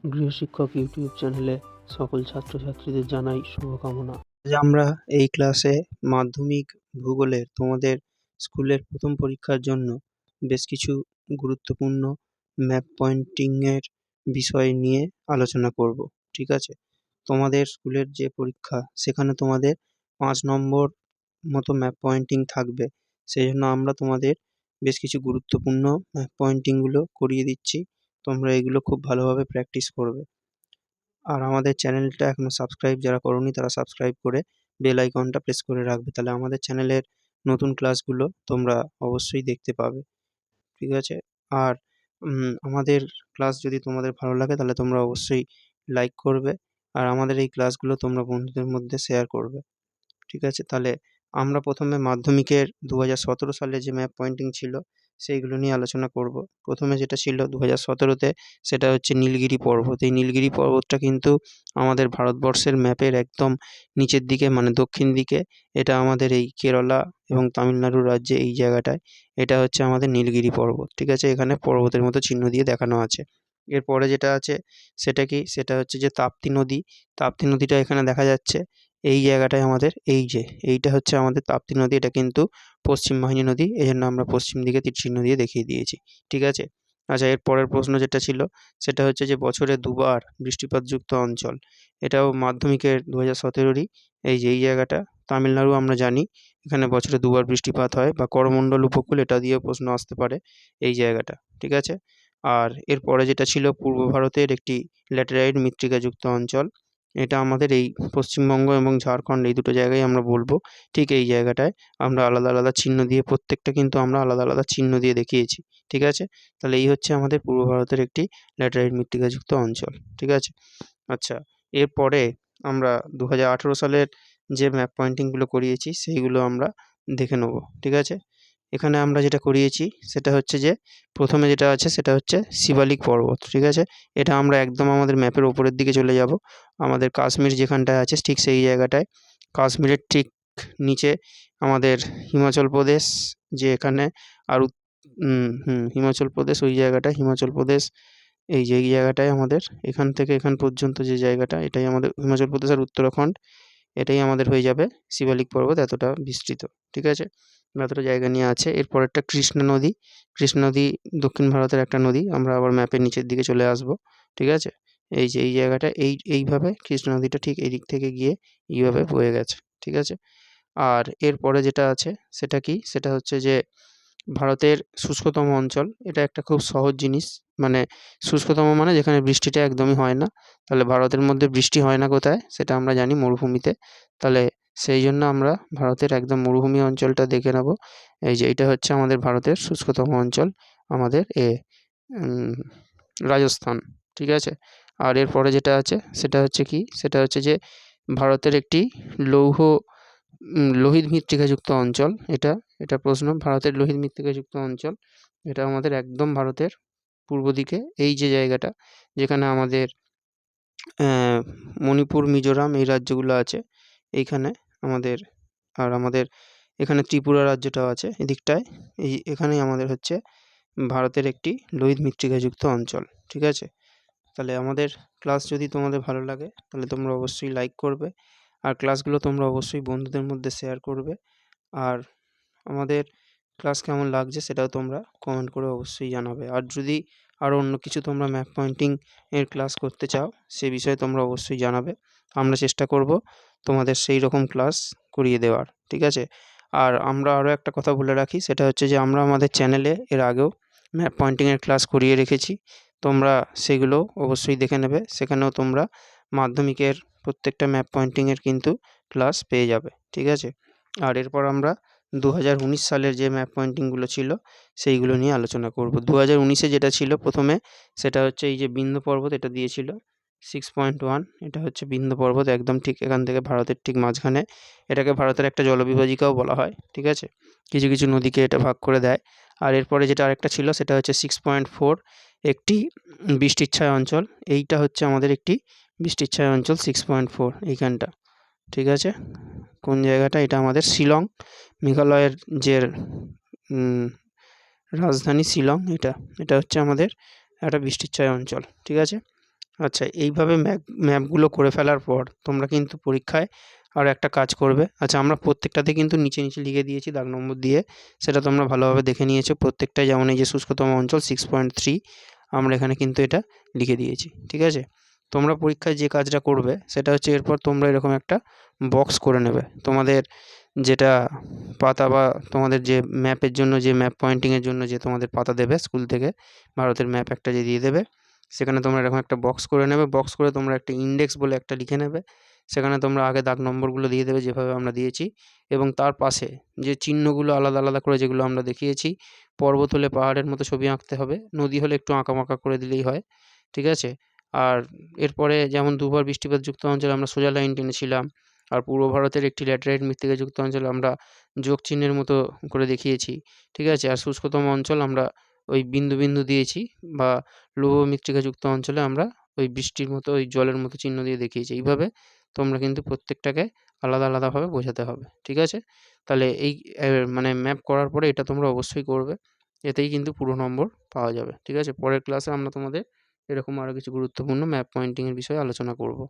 গৃহশিক্ষক YouTube চ্যানেলে সকল ছাত্রছাত্রীদের জানাই শুভকামনা। আজ আমরা এই ক্লাসে মাধ্যমিক ভূগোলের তোমাদের স্কুলের প্রথম পরীক্ষার জন্য বেশ কিছু গুরুত্বপূর্ণ ম্যাপ পয়েন্টিংয়ের বিষয় নিয়ে আলোচনা করব। ঠিক আছে? তোমাদের স্কুলের যে পরীক্ষা সেখানে তোমাদের 5 নম্বর মতো ম্যাপ পয়েন্টিং থাকবে। সেই জন্য আমরা তোমাদের বেশ কিছু গুরুত্বপূর্ণ ম্যাপ পয়েন্টিংগুলো করিয়ে দিচ্ছি। তোমরা এগুলো খুব ভালোভাবে প্র্যাকটিস করবে। আর আমাদের চ্যানেলটা এখনো সাবস্ক্রাইব যারা করোনি তারা সাবস্ক্রাইব করে বেল আইকনটা প্রেস করে রাখবে। তাহলে আমাদের চ্যানেলের নতুন ক্লাসগুলো তোমরা অবশ্যই দেখতে পাবে। ঠিক আছে? আর আমাদের ক্লাস যদি তোমাদের ভালো লাগে তাহলে তোমরা অবশ্যই লাইক করবে। আর আমাদের এই ক্লাসগুলো তোমরা বন্ধুদের মধ্যে শেয়ার করবে। ঠিক আছে? তাহলে আমরা প্রথমে মাধ্যমিকের 2017 সালে যে ম্যাপ পয়েন্টিং ছিল সেইগুলো নিয়ে আলোচনা করব। প্রথমে যেটা ছিল 2017-তে সেটা হচ্ছে নীলগিরি পর্বত। এই নীলগিরি পর্বতটা কিন্তু আমাদের ভারতবর্ষের ম্যাপের একদম নিচের দিকে মানে দক্ষিণ দিকে। এটা আমাদের এই কেরালা এবং তামিলনাড়ু রাজ্যে এই জায়গাটায় এটা হচ্ছে আমাদের নীলগিরি পর্বত। ঠিক আছে? এখানে পর্বতের মতো চিহ্ন দিয়ে দেখানো আছে। এরপরে যেটা আছে সেটা কি? সেটা হচ্ছে যে তাপ্তি নদী। তাপ্তি নদীটা এখানে দেখা যাচ্ছে। এই জায়গাটায় আমাদের এই যে এইটা হচ্ছে আমাদের তাপ্তি নদী। এটা কিন্তু পশ্চিম বাহিনী নদী। এজন্য আমরা পশ্চিম দিকে তীর চিহ্ন দিয়ে দেখিয়ে দিয়েছি। ঠিক আছে? আচ্ছা, এর পরের প্রশ্ন যেটা ছিল সেটা হচ্ছে যে বছরে দুবার বৃষ্টিপাতযুক্ত অঞ্চল। এটাও মাধ্যমিকের 2017-রই এই যে এই জায়গাটা তামিলনাড়ু আমরা জানি। এখানে বছরে দুবার বৃষ্টিপাত হয় বা করমণ্ডল উপকূল এটা দিয়েও প্রশ্ন আসতে পারে এই জায়গাটা। ঠিক আছে? আর এরপরে যেটা ছিল পূর্ব ভারতের একটি ল্যাটেরাইট মৃত্তিকাযুক্ত অঞ্চল। এটা আমাদের এই পশ্চিমবঙ্গ এবং ঝাড়খণ্ড এই দুটো জায়গায় আমরা বলবো। ঠিক এই জায়গাটায় আমরা আলাদা আলাদা চিহ্ন দিয়ে প্রত্যেকটা কিন্তু আমরা আলাদা আলাদা চিহ্ন দিয়ে দেখিয়েছি। ঠিক আছে? তাহলে এই হচ্ছে আমাদের পূর্ব ভারতের একটি ল্যাটেরাইট মৃত্তিকাযুক্ত অঞ্চল। ঠিক আছে? আচ্ছা, এরপরে আমরা 2018 সালের যে ম্যাপ পয়েন্টিংগুলো করিয়েছি সেইগুলো আমরা দেখে নেব। ঠিক আছে? এখানে আমরা যেটা করিয়েছি সেটা হচ্ছে যে প্রথমে যেটা আছে সেটা হচ্ছে শিবালিক পর্বত। ঠিক আছে? এটা আমরা একদম আমাদের ম্যাপের ওপরের দিকে চলে যাব। আমাদের কাশ্মীর যেখানটায় আছে ঠিক সেই জায়গাটায়। কাশ্মীরের ঠিক নিচে আমাদের হিমাচল প্রদেশ যে এখানে আর হিমাচল প্রদেশ ওই জায়গাটায় হিমাচল প্রদেশ এই যে এই জায়গাটায় আমাদের এখান থেকে এখান পর্যন্ত যে জায়গাটা এটাই আমাদের হিমাচল প্রদেশ আর উত্তরাখণ্ড। এটাই আমাদের হয়ে যাবে শিবালিক পর্বত এতটা বিস্তৃত। ঠিক আছে? এতটা জায়গা নিয়ে আছে। এরপরেরটা কৃষ্ণা নদী। কৃষ্ণা নদী দক্ষিণ ভারতের একটা নদী। আমরা আবার ম্যাপের নিচের দিকে চলে আসব। ঠিক আছে? এই যে এই জায়গাটা এইভাবে কৃষ্ণা নদীটা ঠিক এদিক থেকে গিয়ে এইভাবে বয়ে গেছে। ঠিক আছে? আর এরপরে যেটা আছে সেটা কি? সেটা হচ্ছে যে ভারতের শুষ্কতম অঞ্চল। এটা একটা খুব সহজ জিনিস। মানে শুষ্কতম মানে যেখানে বৃষ্টিটা একদমই হয় না। তাহলে ভারতের মধ্যে বৃষ্টি হয় না কোথায়? সেটা আমরা জানি মরুভূমিতে। তাহলে সেই জন্য আমরা ভারতের একদম মরুভূমি অঞ্চলটা দেখে নেব। এই যে এইটা হচ্ছে আমাদের ভারতের শুষ্কতম অঞ্চল আমাদের উম রাজস্থান। ঠিক আছে? আর এরপরে যেটা আছে সেটা হচ্ছে কি? সেটা হচ্ছে যে ভারতের একটি লোহিত মৃত্তিকাযুক্ত অঞ্চল এটা। এটা প্রশ্ন ভারতের লোহিত মৃত্তিকাযুক্ত অঞ্চল। এটা আমাদের একদম ভারতের পূর্ব দিকে এই যে জায়গাটা যেখানে আমাদের মণিপুর, মিজোরাম এই রাজ্যগুলো আছে এইখানে আমাদের। আর আমাদের এখানে ত্রিপুরা রাজ্যটাও আছে এদিকটায়। এখানেই আমাদের হচ্ছে ভারতের একটি লোহিত মৃত্তিকাযুক্ত অঞ্চল। ঠিক আছে? তাহলে আমাদের ক্লাস যদি তোমাদের ভালো লাগে তাহলে তোমরা অবশ্যই লাইক করবে। আর ক্লাসগুলো তোমরা অবশ্যই বন্ধুদের মধ্যে শেয়ার করবে। আর আমাদের ক্লাস কেমন লাগছে সেটাও তোমরা কমেন্ট করে অবশ্যই জানাবে। আর যদি আরও অন্য কিছু তোমরা ম্যাপ পয়েন্টিং এর ক্লাস করতে চাও সে বিষয়ে তোমরা অবশ্যই জানাবে। আমরা চেষ্টা করব তোমাদের সেই রকম ক্লাস করিয়ে দেওয়ার। ঠিক আছে? আর আমরা আরও একটা কথা বলে রাখি সেটা হচ্ছে যে আমরা আমাদের চ্যানেলে এর আগেও ম্যাপ পয়েন্টিংয়ের ক্লাস করিয়ে রেখেছি। তোমরা সেগুলো অবশ্যই দেখে নেবে। সেখানেও তোমরা মাধ্যমিকের প্রত্যেকটা ম্যাপ পয়েন্টিংয়ের কিন্তু ক্লাস পেয়ে যাবে। ঠিক আছে? আর এরপর আমরা 2019 সালের যে ম্যাপ পয়েন্টিংগুলো ছিল সেইগুলো নিয়ে আলোচনা করব। 2019-এ যেটা ছিল প্রথমে সেটা হচ্ছে এই যে বিন্ধ্য পর্বত এটা দিয়েছিল 6.1। এটা হচ্ছে বিন্ধ্য পর্বত একদম ঠিক এখান থেকে ভারতের ঠিক মাঝখানে। এটাকে ভারতের একটা জলবিভাজিকাও বলা হয়। ঠিক আছে? কিছু কিছু নদীকে এটা ভাগ করে দেয়। আর এরপরে যেটা আরেকটা ছিল সেটা হচ্ছে 6.4 একটি বৃষ্টিচ্ছায়া অঞ্চল। এইটা হচ্ছে আমাদের একটি বৃষ্টিচ্ছায়া অঞ্চল 6.4 এইখানটা। ঠিক আছে? কোন জায়গাটা? এটা আমাদের শিলং, মেঘালয়ের যে রাজধানী শিলং এটা। এটা হচ্ছে আমাদের একটা বৃষ্টিচ্ছায়া অঞ্চল। ঠিক আছে? আচ্ছা, এইভাবে ম্যাপগুলো করে ফেলার পর তোমরা কিন্তু পরীক্ষায় আরও একটা কাজ করবে। আচ্ছা, আমরা প্রত্যেকটাতে কিন্তু নিচে লিখে দিয়েছি দাগ নম্বর দিয়ে। সেটা তোমরা ভালোভাবে দেখে নিয়েছো। প্রত্যেকটাই যেমন এই যে শুষ্কতম অঞ্চল 6.3 আমরা এখানে কিন্তু এটা লিখে দিয়েছি। ঠিক আছে? তোমরা পরীক্ষায় যে কাজটা করবে সেটা হচ্ছে এরপর তোমরা এরকম একটা বক্স করে নেবে। তোমাদের যেটা পাতা বা তোমাদের যে ম্যাপের জন্য যে ম্যাপ পয়েন্টিংয়ের জন্য যে তোমাদের পাতা দেবে স্কুল থেকে, ভারতের ম্যাপ একটা যে দিয়ে দেবে, সেখানে তোমরা এরকম একটা বক্স করে নেবে। বক্স করে তোমরা একটা ইন্ডেক্স বলে একটা লিখে নেবে। সেখানে তোমরা আগে দাগ নম্বরগুলো দিয়ে দেবে যেভাবে আমরা দিয়েছি, এবং তার পাশে যে চিহ্নগুলো আলাদা আলাদা করে যেগুলো আমরা দেখিয়েছি, পর্বত হলে পাহাড়ের মতো ছবি আঁকতে হবে, নদী হলে একটু আঁকাবাঁকা করে দিলেই হয়। ঠিক আছে? আর এরপরে যেমন দুবার বৃষ্টিপাতযুক্ত অঞ্চলে আমরা সোজা লাইন টেনেছিলাম, আর পূর্ব ভারতের একটি ল্যাটেরাইট মৃত্তিকাযুক্ত অঞ্চলে আমরা যোগ চিহ্নের মতো করে দেখিয়েছি। ঠিক আছে? আর শুষ্কতম অঞ্চল আমরা ওই বিন্দু বিন্দু দিয়েছি, বা লৌহ মৃত্তিকাযুক্ত অঞ্চলে আমরা ওই বৃষ্টির মতো ওই জলের মতো চিহ্ন দিয়ে দেখিয়েছি। এইভাবে তোমরা কিন্তু প্রত্যেকটাকে আলাদা আলাদাভাবে বোঝাতে হবে। ঠিক আছে? তাহলে এই মানে ম্যাপ করার পরে এটা তোমরা অবশ্যই করবে। এতেই কিন্তু পুরো নম্বর পাওয়া যাবে। ঠিক আছে? পরের ক্লাসে আমরা তোমাদের এরকম আরও কিছু গুরুত্বপূর্ণ ম্যাপ পয়েন্টিং এর বিষয়ে আলোচনা করব।